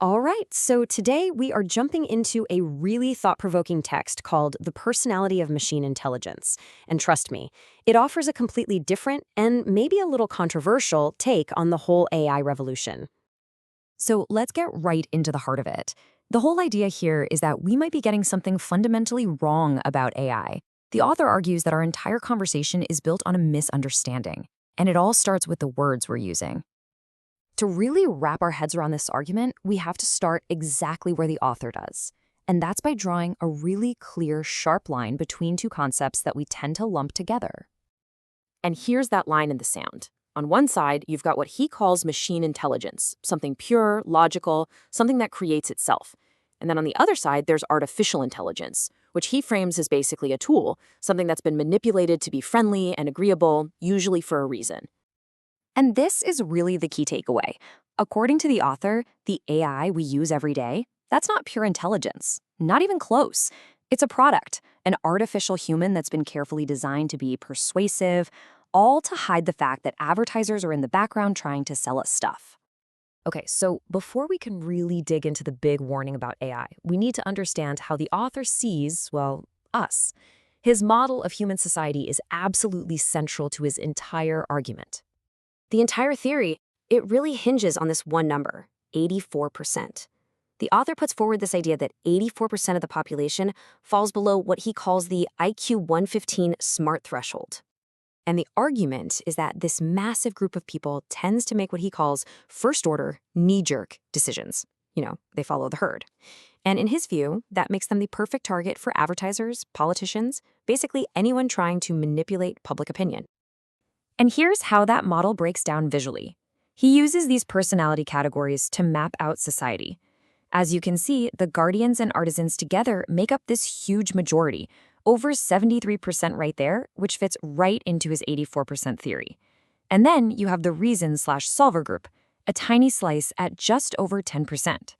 All right, so today we are jumping into a really thought-provoking text called The Personality of Machine Intelligence. And trust me, it offers a completely different and maybe a little controversial take on the whole AI revolution. So let's get right into the heart of it. The whole idea here is that we might be getting something fundamentally wrong about AI. The author argues that our entire conversation is built on a misunderstanding, and it all starts with the words we're using. To really wrap our heads around this argument, we have to start exactly where the author does. And that's by drawing a really clear, sharp line between two concepts that we tend to lump together. And here's that line in the sound. On one side, you've got what he calls machine intelligence, something pure, logical, something that creates itself. And then on the other side, there's artificial intelligence, which he frames as basically a tool, something that's been manipulated to be friendly and agreeable, usually for a reason. And this is really the key takeaway. According to the author, the AI we use every day, that's not pure intelligence, not even close. It's a product, an artificial human that's been carefully designed to be persuasive, all to hide the fact that advertisers are in the background trying to sell us stuff. Okay, so before we can really dig into the big warning about AI, we need to understand how the author sees, well, us. His model of human society is absolutely central to his entire argument. The entire theory, it really hinges on this one number, 84%. The author puts forward this idea that 84% of the population falls below what he calls the IQ 115 smart threshold. And the argument is that this massive group of people tends to make what he calls first-order, knee-jerk decisions. They follow the herd. And in his view, that makes them the perfect target for advertisers, politicians, basically anyone trying to manipulate public opinion. And here's how that model breaks down visually. He uses these personality categories to map out society. As you can see, the guardians and artisans together make up this huge majority, over 73% right there, which fits right into his 84% theory. And then you have the reason/solver group, a tiny slice at just over 10%.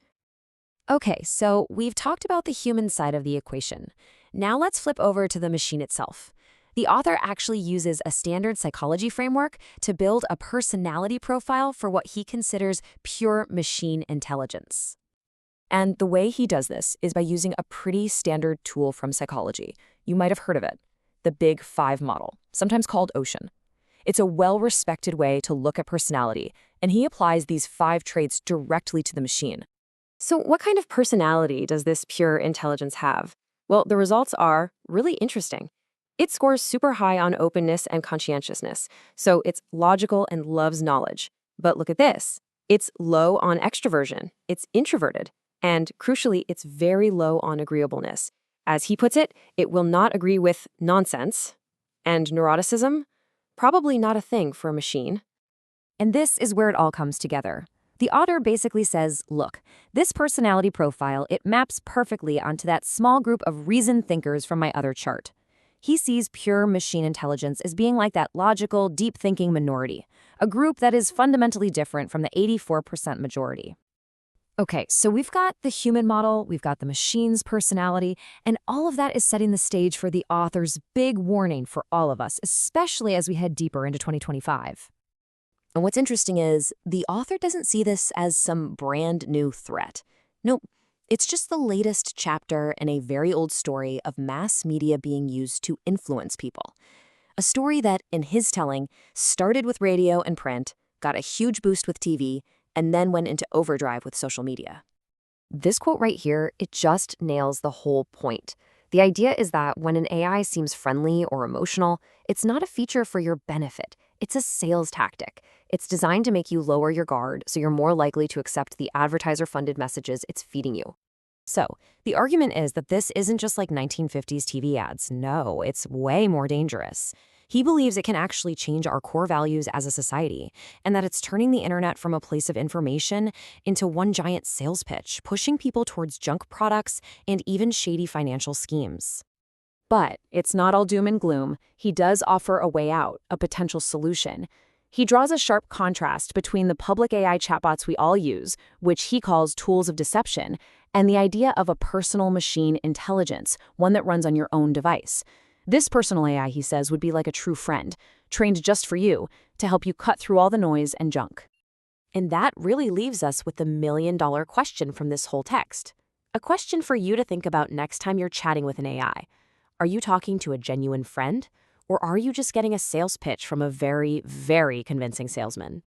Okay, so we've talked about the human side of the equation. Now let's flip over to the machine itself. The author actually uses a standard psychology framework to build a personality profile for what he considers pure machine intelligence. And the way he does this is by using a pretty standard tool from psychology. You might have heard of it, the Big Five model, sometimes called Ocean. It's a well-respected way to look at personality, and he applies these 5 traits directly to the machine. So what kind of personality does this pure intelligence have? Well, the results are really interesting. It scores super high on openness and conscientiousness, so it's logical and loves knowledge. But look at this. It's low on extroversion. It's introverted. And crucially, it's very low on agreeableness. As he puts it, it will not agree with nonsense. And neuroticism? Probably not a thing for a machine. And this is where it all comes together. The author basically says, look, this personality profile, it maps perfectly onto that small group of reasoned thinkers from my other chart. He sees pure machine intelligence as being like that logical, deep-thinking minority, a group that is fundamentally different from the 84% majority. Okay, so we've got the human model, we've got the machine's personality, and all of that is setting the stage for the author's big warning for all of us, especially as we head deeper into 2025. And what's interesting is the author doesn't see this as some brand new threat. Nope. It's just the latest chapter in a very old story of mass media being used to influence people. A story that, in his telling, started with radio and print, got a huge boost with TV, and then went into overdrive with social media. This quote right here, it just nails the whole point. The idea is that when an AI seems friendly or emotional, it's not a feature for your benefit. It's a sales tactic. It's designed to make you lower your guard so you're more likely to accept the advertiser-funded messages it's feeding you. So, the argument is that this isn't just like 1950s TV ads. No, it's way more dangerous. He believes it can actually change our core values as a society, and that it's turning the internet from a place of information into one giant sales pitch, pushing people towards junk products and even shady financial schemes. But it's not all doom and gloom. He does offer a way out, a potential solution. He draws a sharp contrast between the public AI chatbots we all use, which he calls tools of deception, and the idea of a personal machine intelligence, one that runs on your own device. This personal AI, he says, would be like a true friend, trained just for you, to help you cut through all the noise and junk. And that really leaves us with the million-dollar question from this whole text. A question for you to think about next time you're chatting with an AI. Are you talking to a genuine friend, or are you just getting a sales pitch from a very, very convincing salesman?